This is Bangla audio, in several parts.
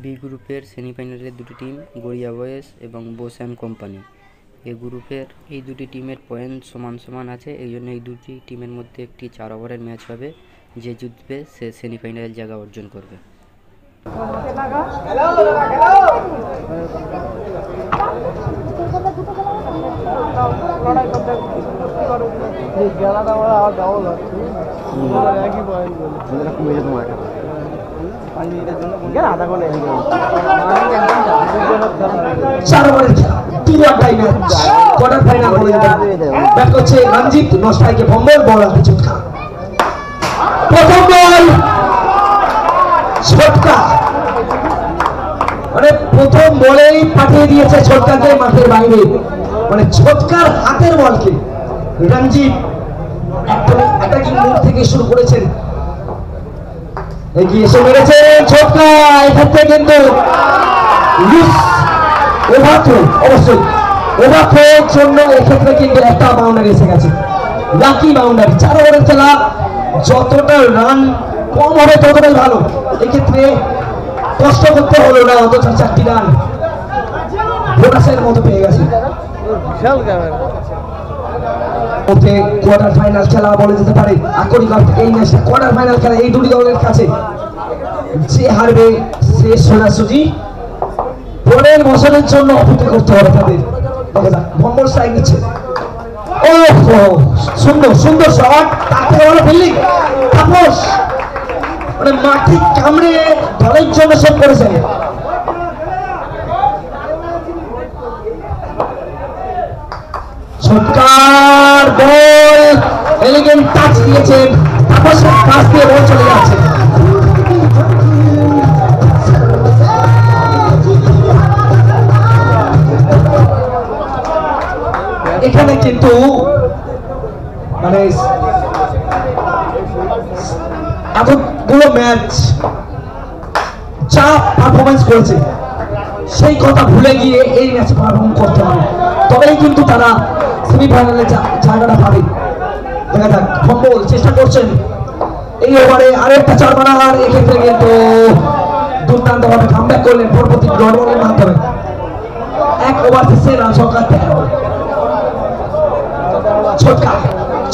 বি গ্রুপের সেমিফাইনালের দুটি টিম গড়িয়া বয়েজ এবং বোস অ্যান্ড কোম্পানি। এ গ্রুপের এই দুটি টিমের পয়েন্ট সমান সমান আছে, এই জন্য এই দুটি টিমের মধ্যে একটি 4 ওভারের ম্যাচ হবে। যে জিতবে সে সেমিফাইনালের জায়গা অর্জন করবে। প্রথম বলেই পাঠিয়ে দিয়েছে ছোটকাকে মাঠের বাইরে, মানে ছোটকার হাতের বলকে রঞ্জিত একদমই অ্যাটাকিং মুড থেকে শুরু করেছেন, এগিয়ে এসে মেরেছেন ছোটকা। এক্ষেত্রে কিন্তু অবশ্যই ওভারথ্রোর জন্য এক্ষেত্রে কিন্তু একটা বাউন্ডারি এসে গেছে, লাকি বাউন্ডারি। 4 ওভারের খেলা, যতটা রান কম হবে ততটাই ভালো। এক্ষেত্রে কষ্ট করতে হলো না, অন্তত 4টি রান বোনাসের মতো পেয়ে গেছে। কোয়ার্টার ফাইনাল খেলা বলে যেতে পারে আকরিক এই ম্যাচটা কোয়ার্টার ফাইনাল খেলা। এই দুটি দলের কাছে যে হারবে সে সোজাসুজি পরের বছরের জন্য অপেক্ষা করতে হবে তাদের। দেখা যাক ভম্বল স্ট্রাইক নিচ্ছে, সুন্দর সুন্দর শট, তার থেকে ভালো ফিল্ডিং। তাপস মানে মাটি কামড়ে দলের জন্য সেভ করেছেন। ছোটকার বল এলিগেন্ট টাচ দিয়েছেন, তাপসের পাশ দিয়ে বল চলে যাচ্ছে। এখানে কিন্তু মানে এতগুলো ম্যাচ যা পারফরমেন্স করেছে সেই কথা ভুলে গিয়ে এই ম্যাচ পারফর্ম করতে হবে, তবেই কিন্তু তারা সেমিফাইনালে জায়গাটা পাবে। দেখা যাক ভম্বল চেষ্টা করছেন এই ওভারে আরেকটা 4 মারার। এক্ষেত্রে কিন্তু দুর্দান্তভাবে কামব্যাক করলেন পরবর্তী ডট বলের মাধ্যমে। 1 ওভার শেষে রান সংখ্যা 13। ছোটকা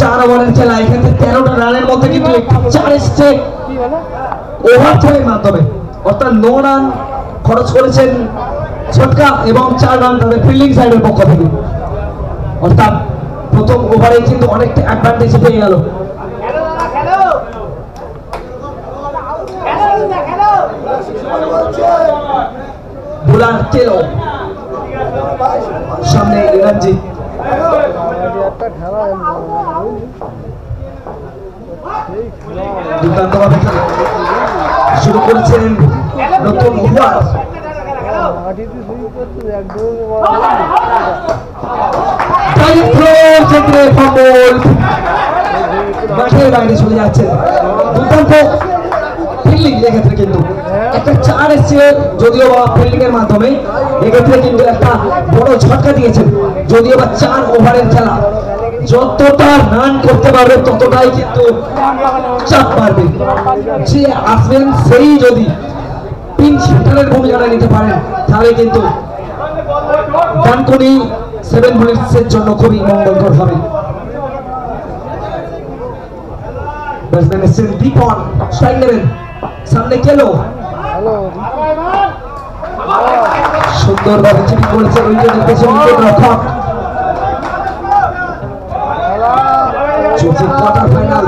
4 ওভারের খেলা, এক্ষেত্রে 13টা রানের মধ্যে কিন্তু 4 এসছে ওভারথ্রোর মাধ্যমে, অর্থাৎ 9 রান খরচ করেছেন ছোটকা এবং 4 রান তাদের ফিল্ডিং সাইডের পক্ষ থেকে। অর্থাৎ প্রথম ওভারে কিন্তু অনেকটা অ্যাডভান্টেজ পেয়ে গেল। বোলার কেলো সামনে রঞ্জিত, দুর্দান্তভাবে শুরু করেছেন নতুন ওভার। মাঠের বাইরে চলে যাচ্ছে, দুর্দান্ত ফিল্ডিং। এক্ষেত্রে কিন্তু একটা 4 এসছে যদিও বা ফিল্ডিং এর মাধ্যমে, এক্ষেত্রে কিন্তু একটা বড় ঝটকা দিয়েছেন। যদিও বা 4 ওভারের খেলা, যতটা রান করতে পারবে ততটাই কিন্তু চাপ পারবে। যে আসবেন সেই যদি পিঞ্চ হিটারের ভূমিকাটা নিতে পারেন তাহলে কিন্তু ডানকুনি 7 মিনিটসের জন্য খুবই মঙ্গলকর হবে। ব্যাটসম্যান এসেছেন দীপন, স্ট্রাইক নেবেন, সামনে কেলো সুন্দরভাবে চিপি করেছে উইকেটের পেছনে উইকেট রক্ষক। চলছে কোয়ার্টার ফাইনাল,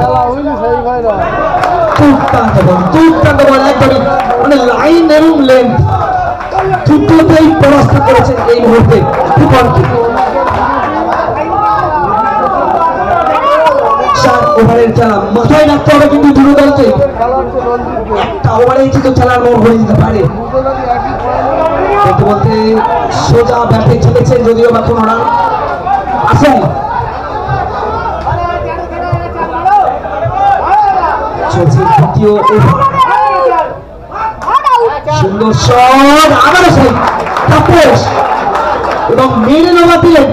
দুর্দান্ত বল একদমই মানে লাইন এবং লেন্থ দুটোতেই পরাস্ত করেছেন এই মুহূর্তে দীপনকে। 4 ওভারের খেলা, মাথায় রাখতে হবে কিন্তু দুটো দলকে একটা ওভারেই কিন্তু খেলার মোড় হয়ে যেতে পারে। বলতে বলতে সোজা ব্যাটে চলেছেন, যদিও বা কোনো রান আসেনি। চলছে দ্বিতীয় ওভার, সুন্দর শট, আবারও সাইড তাপস এবং মেরে নামা দিলেন।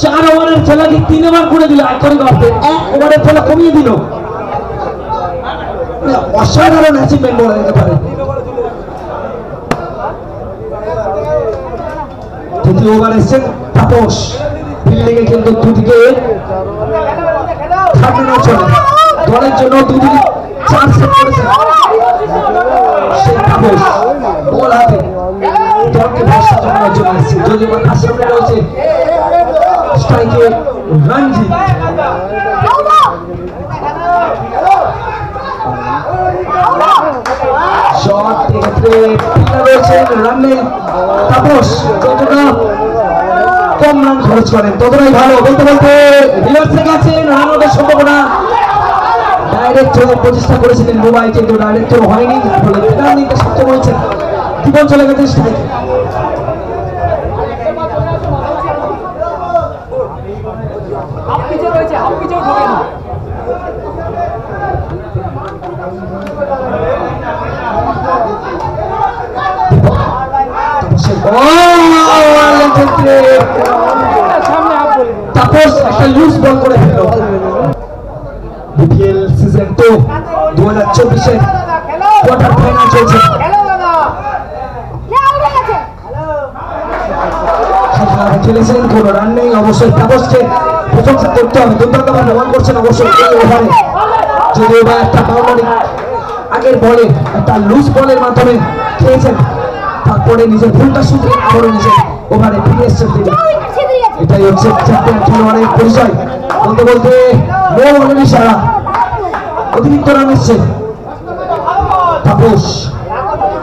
4 ওভারের খেলাকে 3 ওভার করে দিল আকরিক অর্থে, 1 ওভারের খেলা কমিয়ে দিল। অসাধারণ অ্যাচিভমেন্ট বলা যেতে পারে। ওভার এসেছেন তাপস। ফিল্ডিংয়ে কিন্তু দুদিকে থাকবে চলে দলের জন্য দুদিকে 4 সেট করেছে সেই তাপস। বল হাতে দলকে ভরসা জমানোর জন্য এসেছে। যদিও বা তার সামনে রয়েছে স্ট্রাইকে রঞ্জিত। শট এক্ষেত্রে পিলার রয়েছেন রানে তাপস। যতটা কম রান খরচ করেন ততটাই ভালো। বলতে বলতে রিভার্সে গেছেন, রান আউটের সম্ভাবনা। ডাইরেক্ট হওয়ার প্রচেষ্টা করেছিলেন মুম্বাই, কিন্তু ডাইরেক্ট হয়নি, যার ফলে রান নিতে সক্ষম হয়েছেন। জীবন চলে গেছে স্ট্রাইকে। তাপস একটা লুজ বল করে ফেলল। বিপিএল সিজন 2 2024 কোয়ার্টার ফাইনাল চলছে। খেলেছেন, কোন রান নেই। অবশ্যই তাপসকে প্রশংসা করতে হবে, দুর্দান্তভাবে বল করছেন অবশ্যই এই ওভারে। যদিও বা একটা বাউন্ডারি আগের বলে একটা লুজ বলের মাধ্যমে খেয়েছেন, তারপরে নিজের ভুলটা শুধরে আবারও নিজের ওভারে ফিরে এসেছেন তিনি। এটাই হচ্ছে চ্যাম্পিয়ন খেলোয়াড়ের পরিচয়। বলতে বলতে বলের ইশারা, অতিরিক্ত রান এসছে। তাপস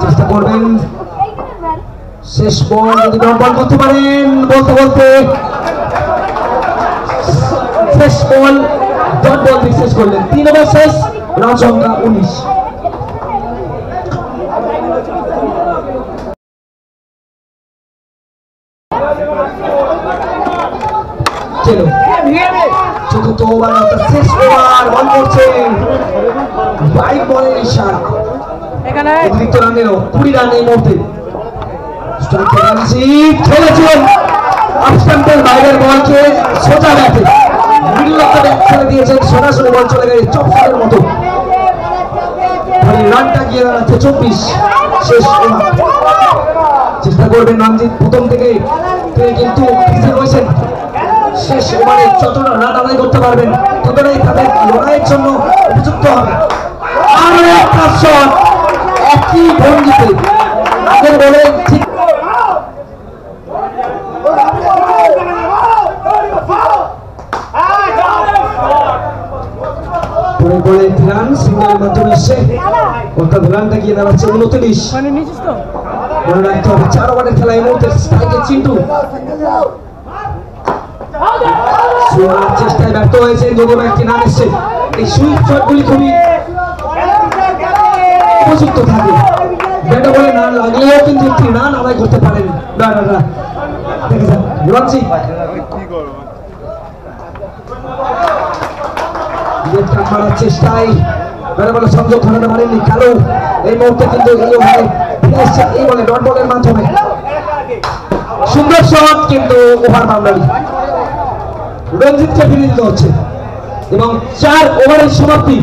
চেষ্টা করবেন শেষ বল যদি ডট বল করতে পারেন। বলতে বলতে শেষ বল ডট বল দিয়ে শেষ করলেন। 3 ওভার শেষ, রান সংখ্যা 19। চতুর্থ ওভার অর্থাৎ শেষ ওভার, বল করছেন 22 বলের ইশারা। অতিরিক্ত রান এলো 20 রান এই মুহূর্তে। খেলেছেন আপস্টাম্পের বাইরের বলকে সোজা ব্যাটে মিডল অফ দ্য ব্যাট ছেড়ে দিয়েছেন, সরাসরি বল চলে গেছে চপ শটের মতো। রানটা গিয়ে দাঁড়াচ্ছে 24। শেষ ওভার চেষ্টা করবেন রঞ্জিত প্রথম থেকে, তিনি কিন্তু ক্রিজে রয়েছেন। শেষ ওভারে যতটা রান আদায় করতে পারবেন ততটাই তাদের লড়াইয়ের জন্য উপযুক্ত হবে। আর একটা শট একই ভঙ্গিতে আগের বলে ঠিক পরে রান সিঙ্গেলের মাধ্যমে এসে অর্থাৎ রানটা গিয়ে দাঁড়াচ্ছে 29। মনে রাখতে হবে 4 ওভারের খেলা এই মুহূর্তে স্ট্রাইকে চিন্টু। চেষ্টায় ব্যর্থ হয়েছে, যদিও একটি রান এসছে। এই সুইপ শটগুলি খুবই উপযুক্ত থাকে, ব্যাটে বলে না লাগলেও কিন্তু একটি রান আদায় করতে পারেন। না না না দেখে যান রঞ্জিত মারার চেষ্টায় ব্যাটে বলে সংযোগ ঘটাতে পারেননি কারো। এই মুহূর্তে কিন্তু এই বলে ডট বলের মাধ্যমে সুন্দর শট, কিন্তু ওভার বাউন্ডারি। রঞ্জিতকে ফিরিয়ে দিতে হচ্ছে এবং 4 ওভারের সমাপ্তি।